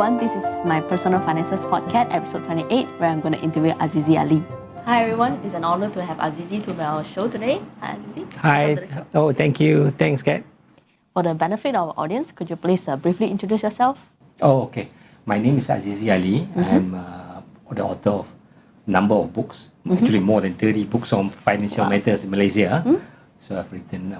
everyone, this is My Personal Finances PodCat, episode 28, where I'm going to interview Azizi Ali. Hi everyone, it's an honor to have Azizi to our show today. Hi Azizi. Hi. Oh, thank you. Thanks, Kat. For the benefit of our audience, could you please briefly introduce yourself? Oh, okay. My name is Azizi Ali. I'm the author of a number of books, actually more than 30 books on financial matters in Malaysia. So I've written,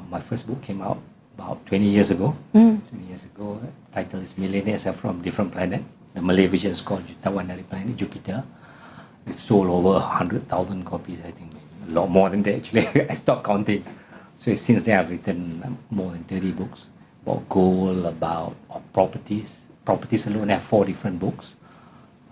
my first book came out about 20 years ago. 20 years ago, the title is Millionaires Are From Different Planet. The Malay version is called Jutawan dari Planet Jupiter. We've sold over 100,000 copies, I think. A lot more than that, actually. I stopped counting. So since then, I've written more than 30 books about gold, about properties. Properties alone, I have 4 different books.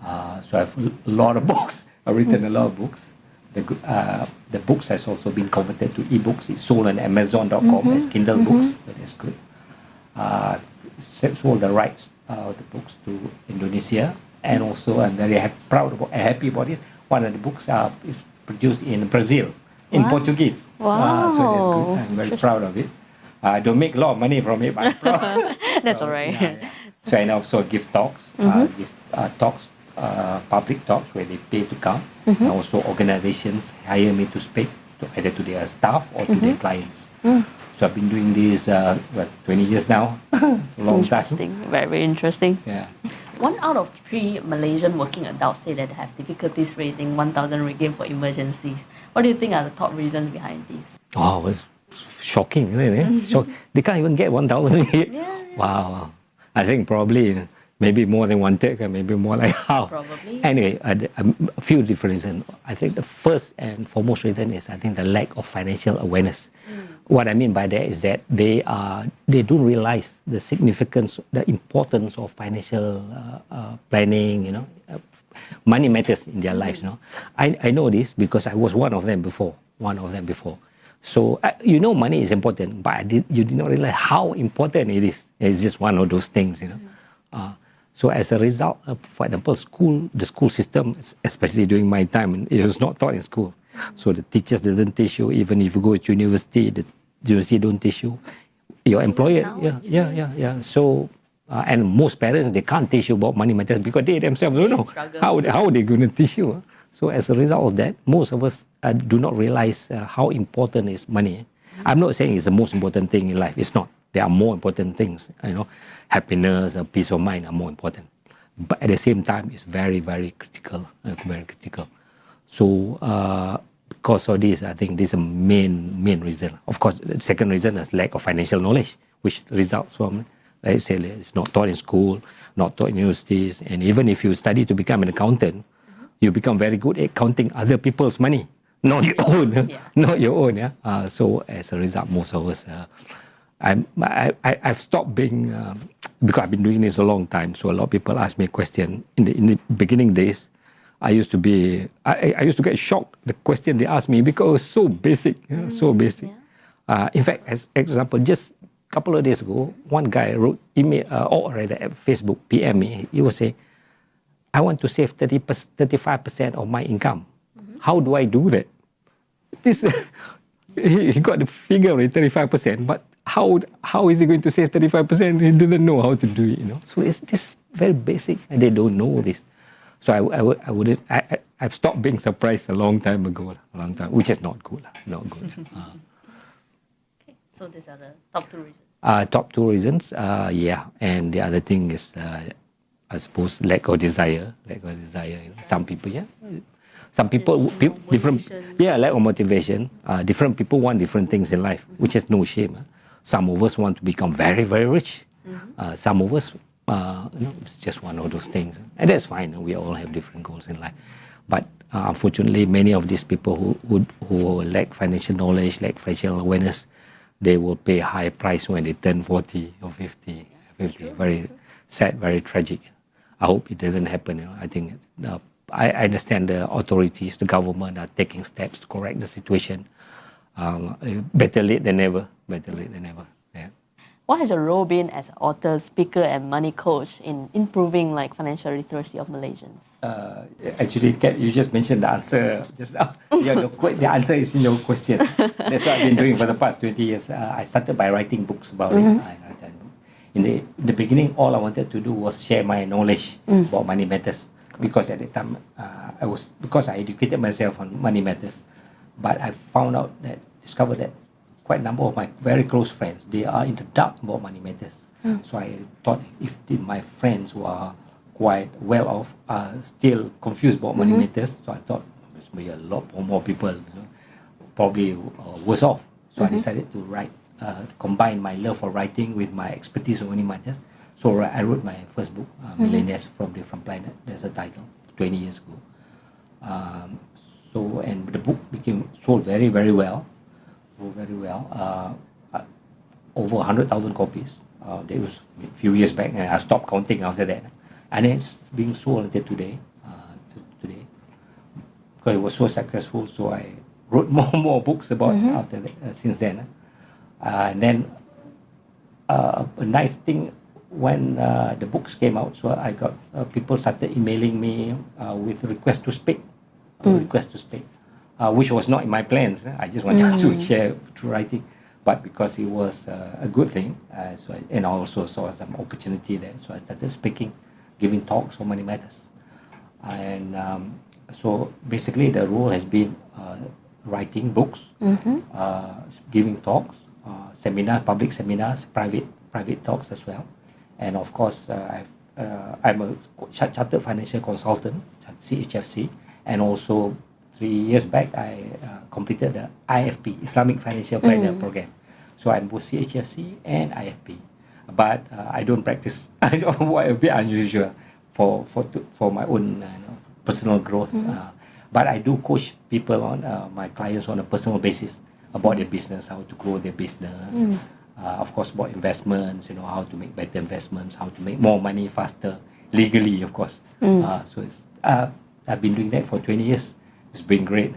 So I have a lot of books. I've written a lot of books. The books has also been converted to e-books. It's sold on Amazon.com as Kindle books, so that's good. Sold the rights of the books to Indonesia, and also I'm very happy about it. One of the books is produced in Brazil, in Portuguese. Wow. So that's good. I'm very proud of it. I don't make a lot of money from it, but I'm proud. That's all right. Yeah. So I also give talks, public talks where they pay to come. And also organizations hire me to speak either to their staff or to their clients. So I've been doing this 20 years now. It's a long time. Very, very interesting. Yeah. 1 out of 3 Malaysian working adults say that they have difficulties raising 1,000 ringgit for emergencies. What do you think are the top reasons behind this? Oh, it's shocking, isn't it? They can't even get 1,000 ringgit. Yeah. Wow. I think probably maybe more than 1/3, maybe more like half. Probably. Anyway, a few different reasons. I think the first and foremost reason is I think the lack of financial awareness. What I mean by that is that they don't realize the significance, the importance of financial planning. Money matters in their lives. I know this because I was one of them before. So money is important, but you did not realize how important it is. It's just one of those things. So as a result, for example, the school system, especially during my time, it was not taught in school. So the teachers doesn't teach you. Even if you go to university, the university don't teach you. Your employer, So and most parents, they can't teach you about money matters because they themselves don't know how they're going to teach you. So as a result of that, most of us do not realize how important is money. I'm not saying it's the most important thing in life. It's not. There are more important things. Happiness, peace of mind are more important. But at the same time, it's very, very critical. So because of this, I think this is a main reason. Of course, the second reason is lack of financial knowledge, which results from, like I say, it's not taught in school, not taught in universities, and even if you study to become an accountant, you become very good at counting other people's money, not your own. Not your own. So as a result, most of us, I've stopped being, because I've been doing this a long time. So a lot of people ask me a question in the beginning days. I used to get shocked the question they asked me because it was so basic, so basic. In fact, as example, just a couple of days ago, one guy wrote email or rather at Facebook PM me. He was saying, I want to save 35% of my income. How do I do that? He got the figure of 35%, but how is he going to save 35%? He doesn't know how to do it. So it's just very basic, and they don't know this. So I've stopped being surprised a long time ago, which is not good. Okay, so these are the top 2 reasons. Top 2 reasons, and the other thing is, I suppose, lack of desire. Some people, some people, different, lack of motivation. Different people want different things in life, which is no shame. Some of us want to become very, very rich. Some of us, it's just one of those things, and that's fine. We all have different goals in life, but unfortunately, many of these people who lack financial knowledge, lack financial awareness, they will pay a high price when they turn 40 or 50. Very sad, very tragic. I hope it doesn't happen. I think I understand the authorities, the government are taking steps to correct the situation. Better late than never. Yeah. What has your role been as an author, speaker, and money coach in improving financial literacy of Malaysians? Actually, Kat, you just mentioned the answer just now. The answer is in your question. That's what I've been doing for the past 20 years. I started by writing books about it. In the beginning, all I wanted to do was share my knowledge about money matters, because at the time because I educated myself on money matters, but I discovered that quite a number of my very close friends, they are in the dark about money matters. So I thought, if my friends who are quite well off are still confused about money matters, so I thought there's maybe a lot more people, probably worse off. So I decided to combine my love for writing with my expertise on money matters. So I wrote my first book, Millionaires from Different Planet. There's a title, 20 years ago. And the book sold very, very well. Over 100,000 copies. That was a few years back, and I stopped counting after that. And it's being sold until today. Because it was so successful, so I wrote more books about after that, since then. And then a nice thing, when the books came out, so I got people started emailing me with requests to speak, which was not in my plans. I just wanted to share through writing, but because it was a good thing, and I also saw some opportunity there, so I started speaking, giving talks on money matters. And so basically the role has been writing books, giving talks, public seminars, private talks as well. And of course, I'm a chartered financial consultant at CHFC, and also 3 years back I completed the IFP, Islamic Financial Planner program. So I'm both CHFC and IFP, but I don't practice. I know what a bit unusual for my own personal growth. But I do coach people my clients on a personal basis about their business, how to grow their business. Of course, about investments, how to make better investments, how to make more money faster, legally, of course. I've been doing that for 20 years. It's been great.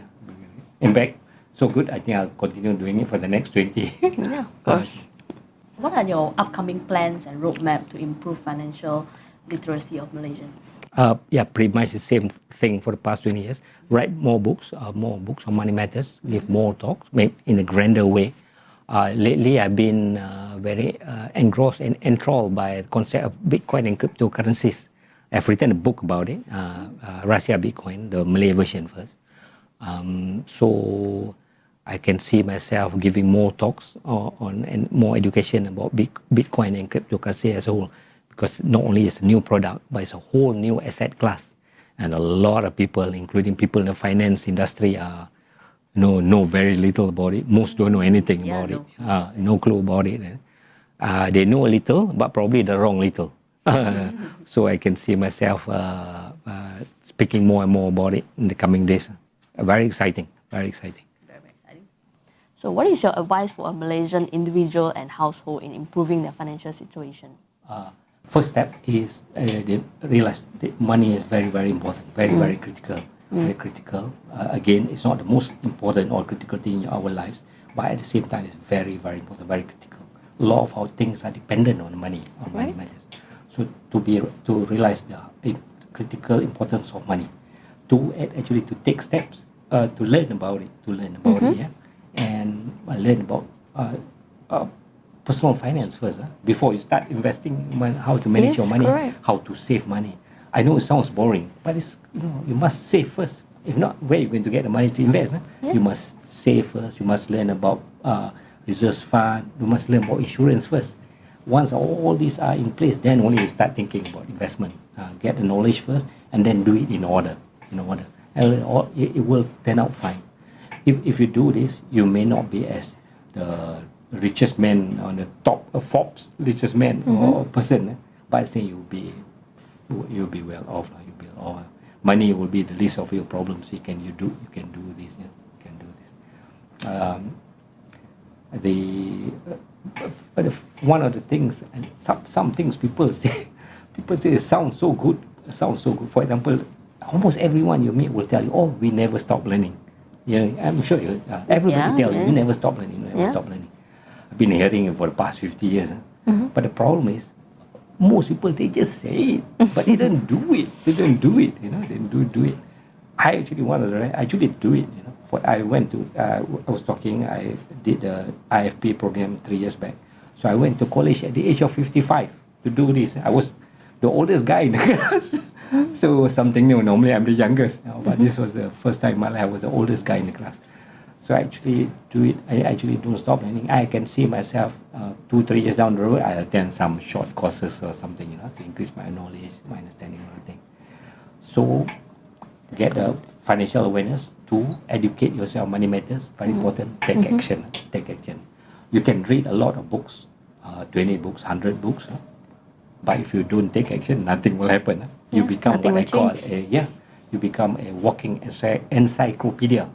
In fact, so good, I think I'll continue doing it for the next 20. Yeah, of course. What are your upcoming plans and roadmap to improve financial literacy of Malaysians? Pretty much the same thing for the past 20 years. Write more books on money matters, give more talks, make in a grander way. Lately, I've been very engrossed and enthralled by the concept of Bitcoin and cryptocurrencies. I've written a book about it, Rahsia Bitcoin, the Malay version first. So I can see myself giving more talks and more education about Bitcoin and cryptocurrency as a whole, because not only is a new product, but it's a whole new asset class, and a lot of people, including people in the finance industry, know very little about it. Most don't know anything about it. No clue about it. They know a little, but probably the wrong little. So I can see myself speaking more and more about it in the coming days. Very exciting. Very exciting. So what is your advice for a Malaysian individual and household in improving their financial situation? First step is they realize that money is very, very important, very critical. Very critical. Again, it's not the most important or critical thing in our lives, but at the same time, it's very, very important, very critical. A lot of our things are dependent on money, money matters. So to realize the critical importance of money, to take steps to learn about it, and learn about personal finance first. Before you start investing, how to manage your money, correct. How to save money. I know it sounds boring, but it's you must save first. If not, where are you going to get the money to invest? You must save first. You must learn about reserve fund. You must learn about insurance first. Once all these are in place, then only you start thinking about investment. Get the knowledge first, and then do it in order. And it will turn out fine. If you do this, you may not be as the richest man on the top of Forbes richest man or person, but I say you'll be well off. Money will be the least of your problems. You can do this. One of the things, and some things people say it sounds so good. For example, almost everyone you meet will tell you, "Oh, we never stop learning." I'm sure everybody tells you, "You never stop learning. Stop learning." I've been hearing it for the past 50 years. But the problem is, most people, they just say it, but they don't do it. They don't do it. I actually do it. I did the IFP program 3 years back. So I went to college at the age of 55 to do this. I was the oldest guy in the class. So it was something new. Normally I'm the youngest, but this was the first time in my life I was the oldest guy in the class. So I actually do it. I actually don't stop learning. I can see myself 2-3 years down the road. I'll attend some short courses or something, to increase my knowledge, my understanding of everything. So get a financial awareness. 2, educate yourself. Money matters. Very important. Take action. Take action. You can read a lot of books, 20 books, 100 books. But if you don't take action, nothing will happen. You become what I call you become a walking encyclopedia.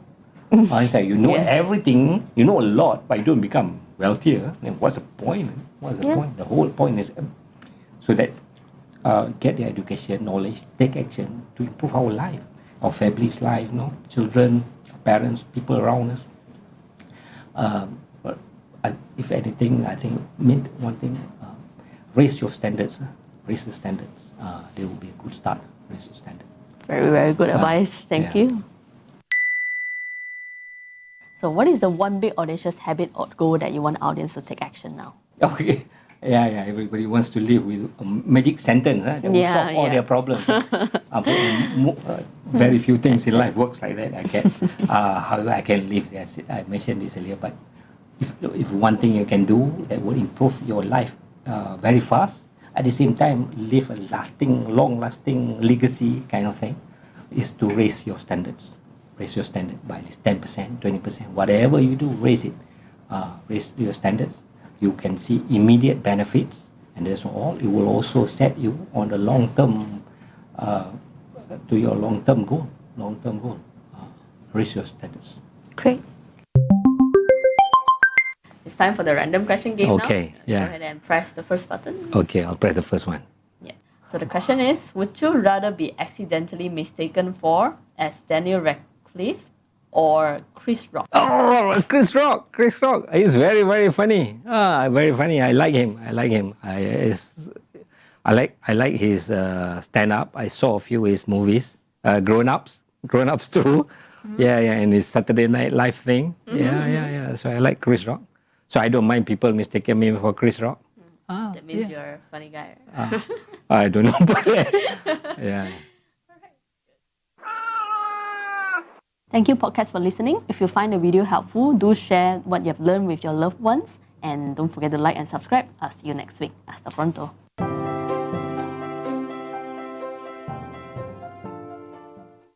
You know everything, you know a lot, but you don't become wealthier. Then what's the point? What's the point? The whole point is so that get the education, knowledge, take action to improve our life, our family's life, children, parents, people around us. But if anything, I think one thing, raise your standards. Raise the standards. They will be a good start. Raise your standards. Very, very good advice. Thank you. So what is the one big audacious habit or goal that you want the audience to take action now? Okay. Yeah. Everybody wants to live with a magic sentence that will solve all their problems. Very few things in life works like that. I get. However, I can live. I mentioned this earlier, but if one thing you can do that will improve your life very fast, at the same time leave a long-lasting legacy kind of thing, is to raise your standards. Raise your standard by at least 10%, 20%, whatever you do, raise it. Raise your standards. You can see immediate benefits, and that's all. It will also set you on the long-term, to your long-term goal. Raise your standards. Great. It's time for the random question game now. Okay, Go ahead and press the first button. Okay, I'll press the first one. Yeah. So the question is, would you rather be accidentally mistaken for as Daniel Radcliffe or Chris Rock? Oh, Chris Rock. He's very, very funny. Very funny. I like him. I like his stand-up. I saw a few of his movies. Grown Ups too. Yeah, and his Saturday Night Live thing. Yeah. So I like Chris Rock. So I don't mind people mistaking me for Chris Rock. That means you're a funny guy. I don't know about that. Yeah. Thank you, podcast, for listening. If you find the video helpful, do share what you've learned with your loved ones. And don't forget to like and subscribe. I'll see you next week. Hasta pronto.